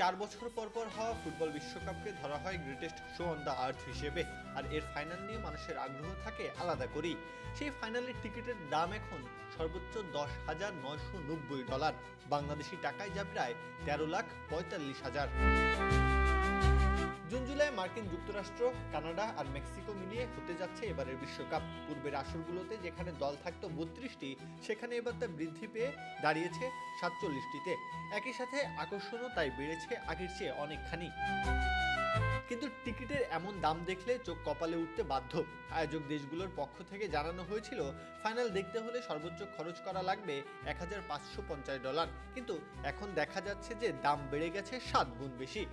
4 বছর পর পর হওয়া ফুটবল বিশ্বকাপকে ধরা হয় greatest show on the earth হিসেবে। আর এর ফাইনাল নিয়ে মানুষের আগ্রহ থাকে আলাদা করেই। সেই ফাইনালের টিকিটের দাম এখন সর্বোচ্চ $10,990, বাংলাদেশি টাকায় যা প্রায় 13,45,000। জুন জুলাই মার্কিন যুক্তরাষ্ট্র, কানাডা আর মেক্সিকো মিলিয়ে হতে যাচ্ছে এবারের বিশ্বকাপ। পূর্বের আসরগুলোতে যেখানে দল থাকতো 32টি, সেখানে এবার তা বৃদ্ধি পেয়ে দাঁড়িয়েছে 47টিতে। একই সাথে আকর্ষণও তাই বেড়েছে আগের চেয়ে অনেকখানি। কিন্তু টিকিটের এমন দাম দেখলে চোখ কপালে উঠতে বাধ্য। আয়োজক দেশগুলোর পক্ষ থেকে জানানো হয়েছিল ফাইনাল দেখতে হলে সর্বোচ্চ খরচ করা লাগবে $1,550, কিন্তু এখন দেখা যাচ্ছে যে দাম বেড়ে গেছে 7 গুণ বেশি।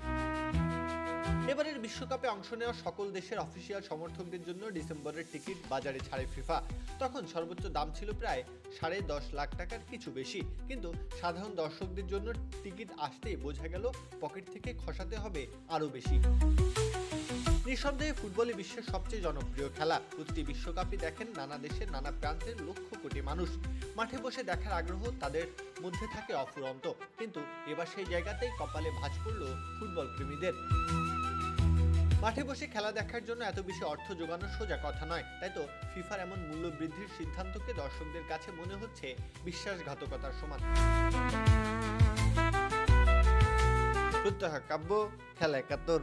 এবারের বিশ্বকাপে অংশ নেওয়া সকল দেশের অফিসিয়াল সমর্থকদের জন্য ডিসেম্বরের টিকিট বাজারে ছাড়ে ফিফা। তখন সর্বোচ্চ দাম ছিল প্রায় $10.5 লাখ কিছু বেশি, কিন্তু সাধারণ দর্শকদের জন্য টিকিট আসতেই বোঝা গেল পকেট থেকে খসাতে হবে আরও বেশি। নিঃসন্দেহে ফুটবলই বিশ্বের সবচেয়ে জনপ্রিয় খেলা। প্রতিটি বিশ্বকাপই দেখেন নানা দেশের নানা প্রান্তের লক্ষ কোটি মানুষ। মাঠে বসে দেখার আগ্রহ তাদের মধ্যে থাকে অফুরন্ত, কিন্তু এবার সেই জায়গাতেই কপালে ভাঁজ পড়ল ফুটবল প্রেমীদের। মাঠে বসে খেলা দেখার জন্য এত বেশি অর্থ জোগানো সোজা কথা নয়, তাই তো ফিফার এমন মূল্য বৃদ্ধির সিদ্ধান্তকে দর্শকদের কাছে মনে হচ্ছে বিশ্বাসঘাতকতার সমান। প্রত্যহ কাব্য, খেলা 71।